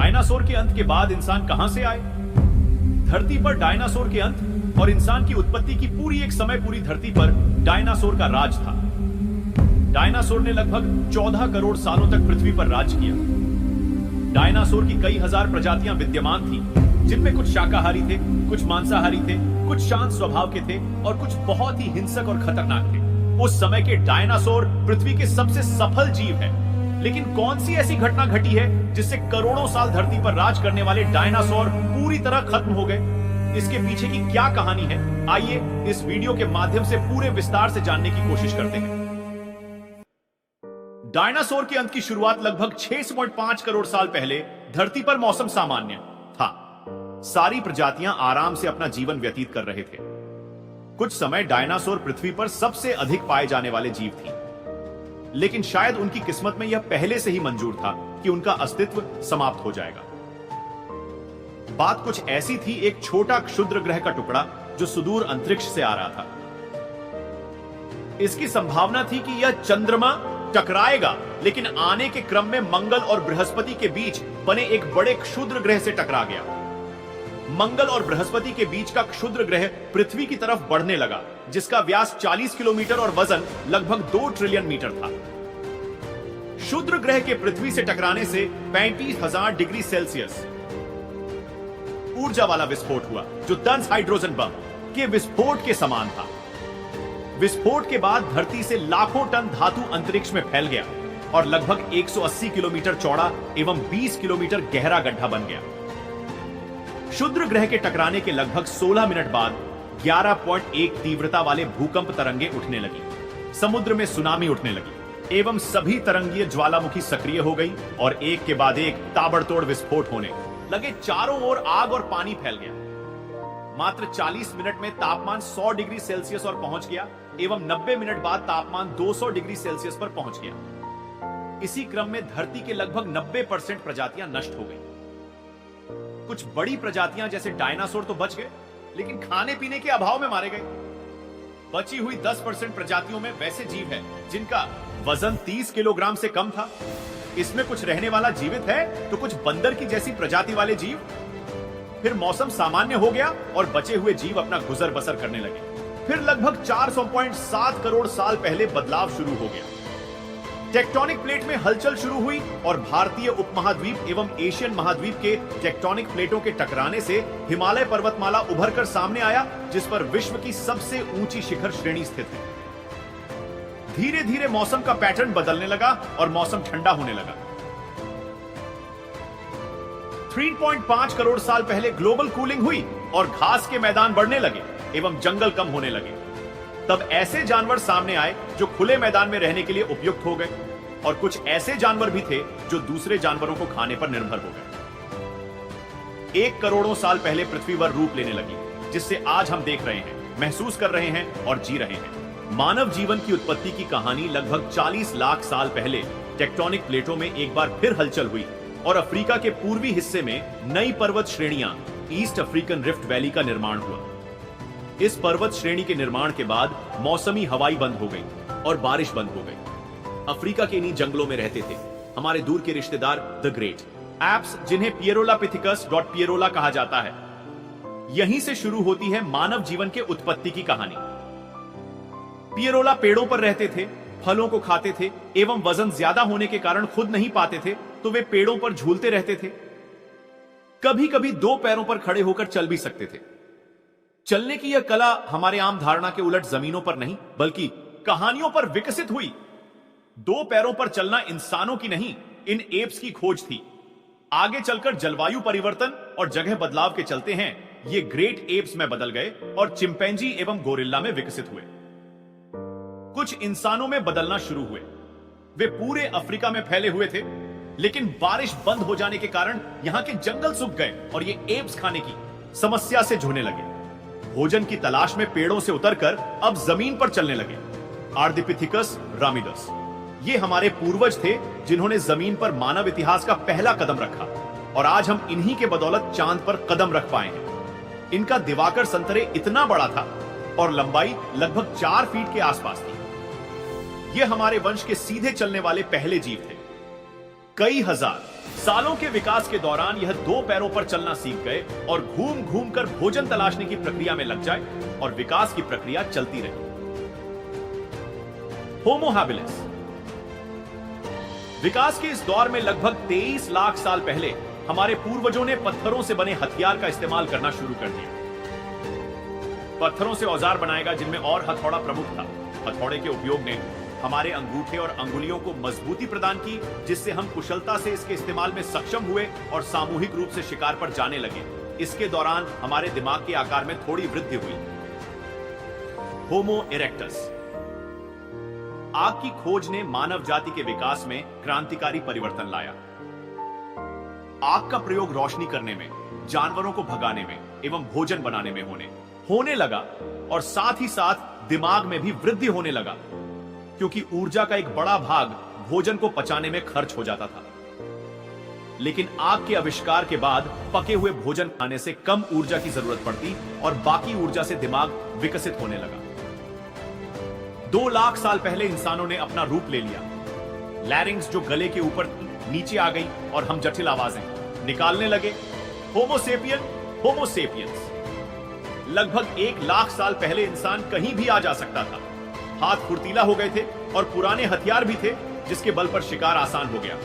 Dinosaur के अंत के बाद इंसान कहां से आए? धरती पर डायनासोर के अंत और इंसान की उत्पत्ति की पूरी एक समय पूरी धरती पर डायनासोर का राज था। डायनासोर ने लगभग 14 करोड़ सालों तक पृथ्वी पर राज किया। डायनासोर की कई हजार प्रजातियां विद्यमान थीं, जिनमें कुछ शाकाहारी थे, कुछ मांसाहारी थे, कुछ शांत स्वभाव के थे और कुछ बहुत ही हिंसक और खतरनाक थे। उस समय के डायनासोर पृथ्वी के सबसे सफल जीव है। लेकिन कौन सी ऐसी घटना घटी है जिससे करोड़ों साल धरती पर राज करने वाले डायनासोर पूरी तरह खत्म हो गए? इसके पीछे की क्या कहानी है, आइए इस वीडियो के माध्यम से पूरे विस्तार से जानने की कोशिश करते हैं। डायनासोर के अंत की शुरुआत लगभग 6.5 करोड़ साल पहले धरती पर मौसम सामान्य था। सारी प्रजातियां आराम से अपना जीवन व्यतीत कर रहे थे। कुछ समय डायनासोर पृथ्वी पर सबसे अधिक पाए जाने वाले जीव थे, लेकिन शायद उनकी किस्मत में यह पहले से ही मंजूर था कि उनका अस्तित्व समाप्त हो जाएगा। बात कुछ ऐसी थी, एक छोटा क्षुद्र ग्रह का टुकड़ा जो सुदूर अंतरिक्ष से आ रहा था। इसकी संभावना थी कि यह चंद्रमा टकराएगा, लेकिन आने के क्रम में मंगल और बृहस्पति के बीच बने एक बड़े क्षुद्र ग्रह से टकरा गया। मंगल और बृहस्पति के बीच का क्षुद्र ग्रह पृथ्वी की तरफ बढ़ने लगा, जिसका व्यास 40 किलोमीटर और वजन लगभग 2 ट्रिलियन मीटर था। क्षुद्र ग्रह के पृथ्वी से टकराने से 35,000 डिग्री सेल्सियस ऊर्जा वाला विस्फोट हुआ, जो दंस हाइड्रोजन बम के विस्फोट के समान था। विस्फोट के बाद धरती से लाखों टन धातु अंतरिक्ष में फैल गया और लगभग 180 किलोमीटर चौड़ा एवं 20 किलोमीटर गहरा गड्ढा बन गया। क्षुद्र ग्रह के टकराने के लगभग 16 मिनट बाद 11.1 तीव्रता वाले भूकंप तरंगे उठने लगी, समुद्र में सुनामी उठने लगी एवं सभी तरंगीय ज्वालामुखी सक्रिय हो गई और एक के बाद एक ताबड़तोड़ विस्फोट होने लगे। चारों ओर आग और पानी फैल गया। मात्र 40 मिनट में तापमान 100 डिग्री सेल्सियस और पहुंच गया एवं 90 मिनट बाद तापमान 200 डिग्री सेल्सियस पर पहुंच गया। इसी क्रम में धरती के लगभग 90% प्रजातियां नष्ट हो गई। कुछ बड़ी प्रजातियां जैसे डायनासोर तो बच गए, लेकिन खाने पीने के अभाव में मारे गए। बची हुई 10% प्रजातियों में वैसे जीव हैं जिनका वजन 30 किलोग्राम से कम था। इसमें कुछ रहने वाला जीवित है तो कुछ बंदर की जैसी प्रजाति वाले जीव। फिर मौसम सामान्य हो गया और बचे हुए जीव अपना गुजर बसर करने लगे। फिर लगभग 400.7 करोड़ साल पहले बदलाव शुरू हो गया। टेक्टोनिक प्लेट में हलचल शुरू हुई और भारतीय उपमहाद्वीप एवं एशियन महाद्वीप के टेक्टोनिक प्लेटों के टकराने से हिमालय पर्वतमाला उभरकर सामने आया, जिस पर विश्व की सबसे ऊंची शिखर श्रेणी स्थित है। धीरे धीरे मौसम का पैटर्न बदलने लगा और मौसम ठंडा होने लगा। 3.5 करोड़ साल पहले ग्लोबल कूलिंग हुई और घास के मैदान बढ़ने लगे एवं जंगल कम होने लगे। तब ऐसे जानवर सामने आए जो खुले मैदान में रहने के लिए उपयुक्त हो गए और कुछ ऐसे जानवर भी थे जो दूसरे जानवरों को खाने पर निर्भर हो गए। 1 करोड़ों साल पहले पृथ्वी पर रूप लेने लगी, जिससे आज हम देख रहे हैं, महसूस कर रहे हैं और जी रहे हैं। मानव जीवन की उत्पत्ति की कहानी लगभग 40 लाख साल पहले टेक्टोनिक प्लेटों में एक बार फिर हलचल हुई और अफ्रीका के पूर्वी हिस्से में नई पर्वत श्रेणियां ईस्ट अफ्रीकन रिफ्ट वैली का निर्माण हुआ। इस पर्वत श्रेणी के निर्माण के बाद मौसमी हवाई बंद हो गई और बारिश बंद हो गई। अफ्रीका के इन्हीं जंगलों में रहते थे हमारे दूर के रिश्तेदार द ग्रेट एप्स, जिन्हें पियरोलापिथिकस पियरोला कहा जाता है। यहीं से शुरू होती है मानव जीवन के उत्पत्ति की कहानी। पियरोला पेड़ों पर रहते थे, फलों को खाते थे एवं वजन ज्यादा होने के कारण खुद नहीं पाते थे तो वे पेड़ों पर झूलते रहते थे। कभी कभी 2 पैरों पर खड़े होकर चल भी सकते थे। चलने की यह कला हमारे आम धारणा के उलट जमीनों पर नहीं बल्कि कहानियों पर विकसित हुई। 2 पैरों पर चलना इंसानों की नहीं, इन एप्स की खोज थी। आगे चलकर जलवायु परिवर्तन और जगह बदलाव के चलते हैं ये ग्रेट एप्स में बदल गए और चिंपैंजी एवं गोरिल्ला में विकसित हुए। कुछ इंसानों में बदलना शुरू हुए। वे पूरे अफ्रीका में फैले हुए थे, लेकिन बारिश बंद हो जाने के कारण यहां के जंगल सूख गए और ये एप्स खाने की समस्या से जूझने लगे। भोजन की तलाश में पेड़ों से उतरकर अब जमीन पर चलने लगे। आर्डिपिथिकस रामिडस, ये हमारे पूर्वज थे जिन्होंने जमीन पर मानव इतिहास का पहला कदम रखा और आज हम इन्हीं के बदौलत चांद पर कदम रख पाए हैं। इनका दिवाकर संतरे इतना बड़ा था और लंबाई लगभग 4 फीट के आसपास थी। ये हमारे वंश के सीधे चलने वाले पहले जीव थे। कई हजार सालों के विकास के दौरान यह दो पैरों पर चलना सीख गए और घूम घूम कर भोजन तलाशने की प्रक्रिया में लग जाए और विकास की प्रक्रिया चलती रही। Homo habilis. विकास के इस दौर में लगभग 23 लाख साल पहले हमारे पूर्वजों ने पत्थरों से बने हथियार का इस्तेमाल करना शुरू कर दिया। पत्थरों से औजार बनाएगा जिनमें और हथौड़ा प्रमुख था। हथौड़े के उपयोग ने हमारे अंगूठे और अंगुलियों को मजबूती प्रदान की, जिससे हम कुशलता से इसके इस्तेमाल में सक्षम हुए और सामूहिक रूप से शिकार पर जाने लगे। इसके दौरान हमारे दिमाग के आकार में थोड़ी वृद्धि हुई। होमो इरेक्टस। आग की खोज ने मानव जाति के विकास में क्रांतिकारी परिवर्तन लाया। आग का प्रयोग रोशनी करने में, जानवरों को भगाने में एवं भोजन बनाने में होने लगा और साथ ही साथ दिमाग में भी वृद्धि होने लगा, क्योंकि ऊर्जा का एक बड़ा भाग भोजन को पचाने में खर्च हो जाता था। लेकिन आग के आविष्कार के बाद पके हुए भोजन खाने से कम ऊर्जा की जरूरत पड़ती और बाकी ऊर्जा से दिमाग विकसित होने लगा। 2 लाख साल पहले इंसानों ने अपना रूप ले लिया। लैरिंग्स जो गले के ऊपर नीचे आ गई और हम जटिल आवाजें निकालने लगे। होमो सेपियन, होमो सेपियंस। लगभग 1 लाख साल पहले इंसान कहीं भी आ जा सकता था। हाथ फुर्तीला हो गए थे और पुराने हथियार भी थे, जिसके बल पर शिकार आसान हो गया।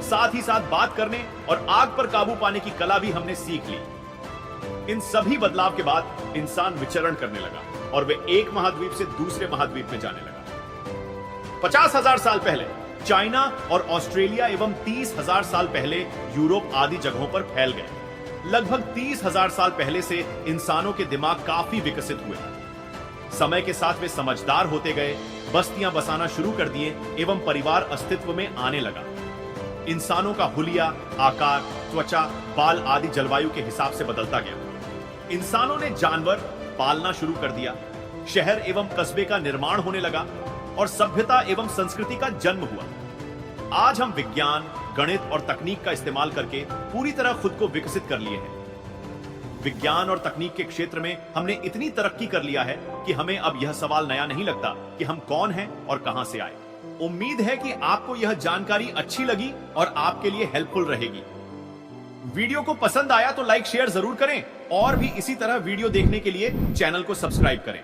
साथ ही साथ बात करने और आग पर काबू पाने की कला भी हमने सीख ली। इन सभी बदलाव के बाद इंसान विचरण करने लगा और वे एक महाद्वीप से दूसरे महाद्वीप में जाने लगा। 50,000 साल पहले चाइना और ऑस्ट्रेलिया एवं 30,000 साल पहले यूरोप आदि जगहों पर फैल गए। लगभग 30,000 साल पहले से इंसानों के दिमाग काफी विकसित हुए। समय के साथ वे समझदार होते गए, बस्तियां बसाना शुरू कर दिए एवं परिवार अस्तित्व में आने लगा। इंसानों का हुलिया, आकार, त्वचा, बाल आदि जलवायु के हिसाब से बदलता गया। इंसानों ने जानवर पालना शुरू कर दिया। शहर एवं कस्बे का निर्माण होने लगा और सभ्यता एवं संस्कृति का जन्म हुआ। आज हम विज्ञान, गणित और तकनीक का इस्तेमाल करके पूरी तरह खुद को विकसित कर लिए हैं। विज्ञान और तकनीक के क्षेत्र में हमने इतनी तरक्की कर लिया है कि हमें अब यह सवाल नया नहीं लगता कि हम कौन हैं और कहां से आए। उम्मीद है कि आपको यह जानकारी अच्छी लगी और आपके लिए हेल्पफुल रहेगी। वीडियो को पसंद आया तो लाइक शेयर जरूर करें और भी इसी तरह वीडियो देखने के लिए चैनल को सब्सक्राइब करें।